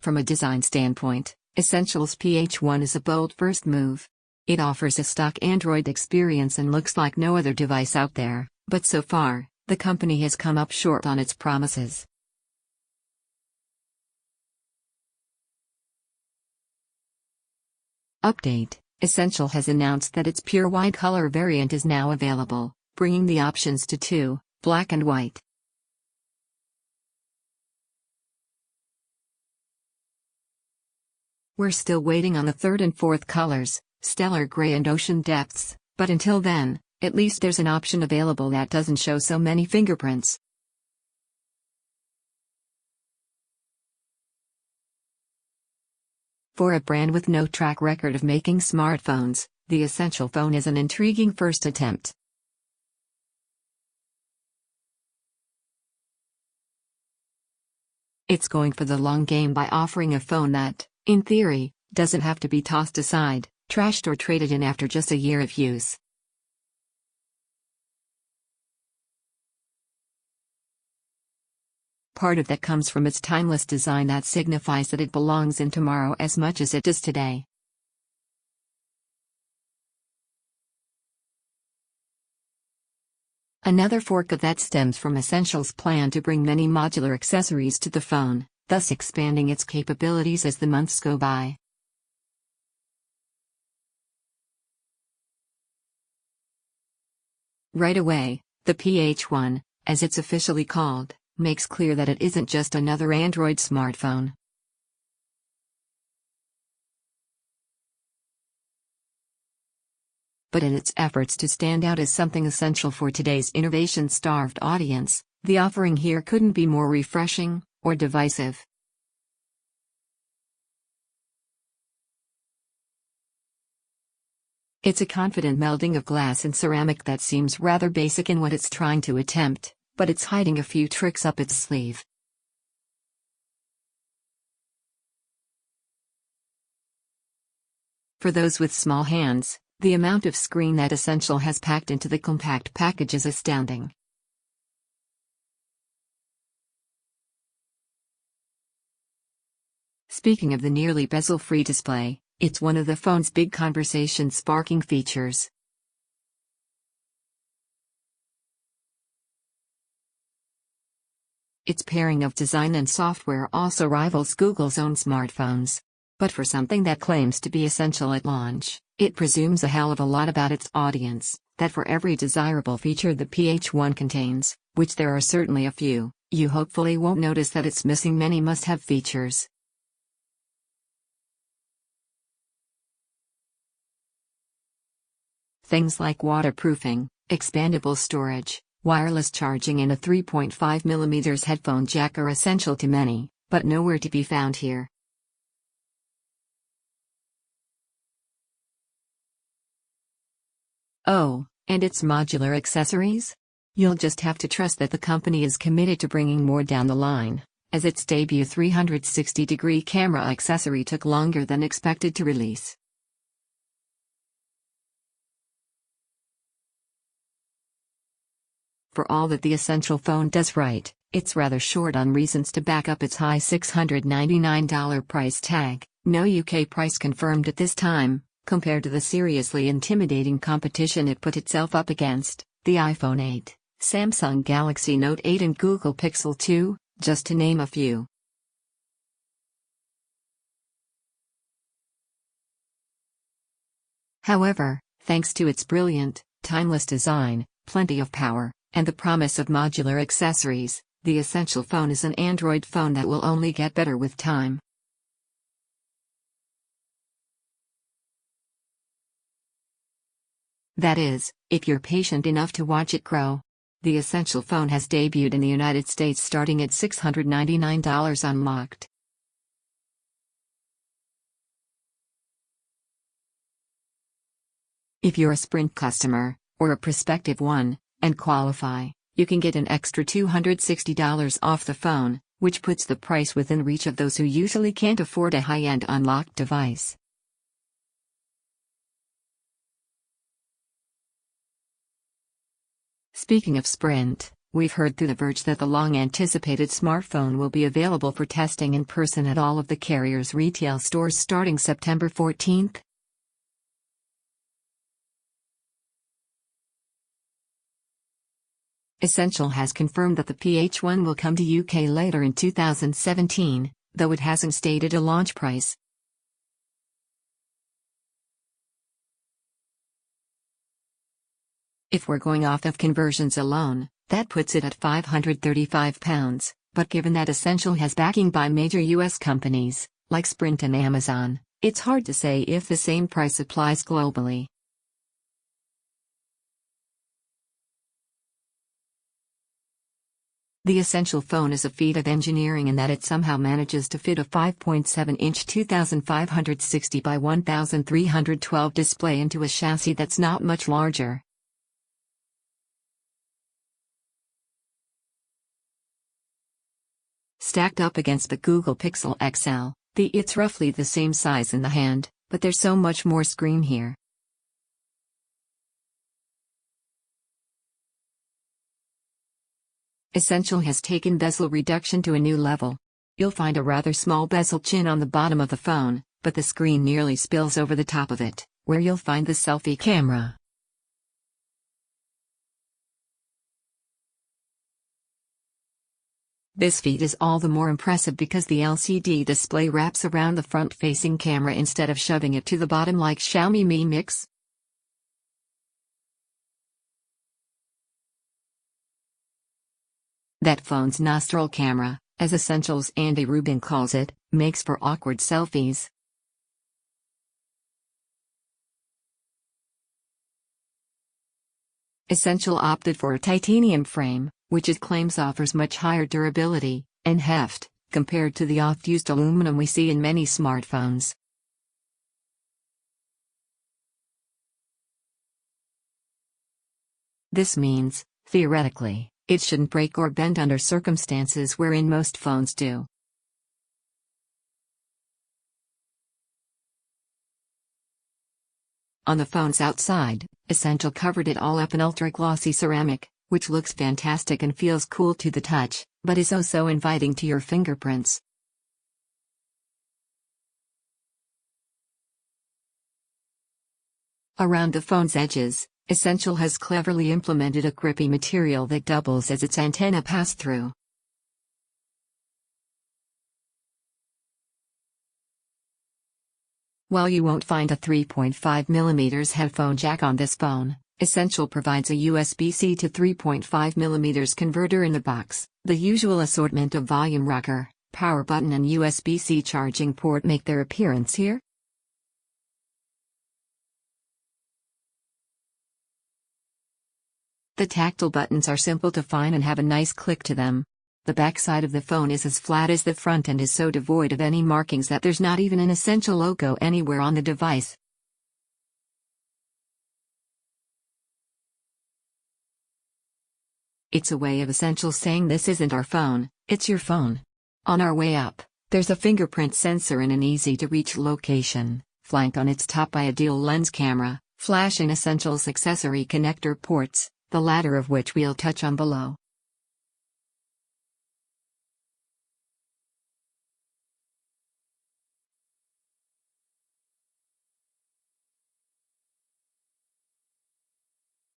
From a design standpoint, Essential's PH1 is a bold first move. It offers a stock Android experience and looks like no other device out there, but so far, the company has come up short on its promises. Update: Essential has announced that its pure white color variant is now available, bringing the options to two, black and white. We're still waiting on the third and fourth colors, stellar gray and ocean depths, but until then, at least there's an option available that doesn't show so many fingerprints. For a brand with no track record of making smartphones, the Essential phone is an intriguing first attempt. It's going for the long game by offering a phone that, in theory, doesn't have to be tossed aside, trashed or traded in after just a year of use. Part of that comes from its timeless design that signifies that it belongs in tomorrow as much as it does today. Another fork of that stems from Essential's plan to bring many modular accessories to the phone, thus expanding its capabilities as the months go by. Right away, the PH1, as it's officially called, makes clear that it isn't just another Android smartphone. But in its efforts to stand out as something essential for today's innovation-starved audience, the offering here couldn't be more refreshing, or divisive. It's a confident melding of glass and ceramic that seems rather basic in what it's trying to attempt, but it's hiding a few tricks up its sleeve. For those with small hands, the amount of screen that Essential has packed into the compact package is astounding. Speaking of the nearly bezel-free display, it's one of the phone's big conversation-sparking features. Its pairing of design and software also rivals Google's own smartphones. But for something that claims to be essential at launch, it presumes a hell of a lot about its audience, that for every desirable feature the PH1 contains, which there are certainly a few, you hopefully won't notice that it's missing many must-have features. Things like waterproofing, expandable storage, wireless charging and a 3.5mm headphone jack are essential to many, but nowhere to be found here. Oh, and its modular accessories? You'll just have to trust that the company is committed to bringing more down the line, as its debut 360-degree camera accessory took longer than expected to release. For all that the Essential phone does right, it's rather short on reasons to back up its high $699 price tag, no UK price confirmed at this time, compared to the seriously intimidating competition it put itself up against, the iPhone 8, Samsung Galaxy Note 8 and Google Pixel 2, just to name a few. However, thanks to its brilliant, timeless design, plenty of power, and the promise of modular accessories, the Essential phone is an Android phone that will only get better with time. That is, if you're patient enough to watch it grow. The Essential phone has debuted in the United States starting at $699 unlocked. If you're a Sprint customer, or a prospective one, and qualify, you can get an extra $260 off the phone, which puts the price within reach of those who usually can't afford a high-end unlocked device. Speaking of Sprint, We've heard through The Verge that the long-anticipated smartphone will be available for testing in person at all of the carrier's retail stores starting September 14th. Essential has confirmed that the PH1 will come to UK later in 2017, though it hasn't stated a launch price. If we're going off of conversions alone, that puts it at £535, but given that Essential has backing by major US companies, like Sprint and Amazon, it's hard to say if the same price applies globally. The Essential phone is a feat of engineering in that it somehow manages to fit a 5.7-inch 2560 by 1312 display into a chassis that's not much larger. Stacked up against the Google Pixel XL, it's roughly the same size in the hand, but there's so much more screen here. Essential has taken bezel reduction to a new level. You'll find a rather small bezel chin on the bottom of the phone, but the screen nearly spills over the top of it, where you'll find the selfie camera. This feat is all the more impressive because the LCD display wraps around the front-facing camera instead of shoving it to the bottom like Xiaomi Mi Mix. That phone's nostril camera, as Essential's Andy Rubin calls it, makes for awkward selfies. Essential opted for a titanium frame, which it claims offers much higher durability and heft compared to the oft-used aluminum we see in many smartphones. This means, theoretically, it shouldn't break or bend under circumstances wherein most phones do. On the phone's outside, Essential covered it all up in ultra-glossy ceramic, which looks fantastic and feels cool to the touch, but is oh so inviting to your fingerprints. Around the phone's edges, Essential has cleverly implemented a grippy material that doubles as its antenna pass-through. While you won't find a 3.5mm headphone jack on this phone, Essential provides a USB-C to 3.5mm converter in the box. The usual assortment of volume rocker, power button and USB-C charging port make their appearance here. The tactile buttons are simple to find and have a nice click to them. The backside of the phone is as flat as the front and is so devoid of any markings that there's not even an Essential logo anywhere on the device. It's a way of Essential saying this isn't our phone, it's your phone. On our way up, there's a fingerprint sensor in an easy-to-reach location, flanked on its top by a dual lens camera, flash and Essential's accessory connector ports, the latter of which we'll touch on below.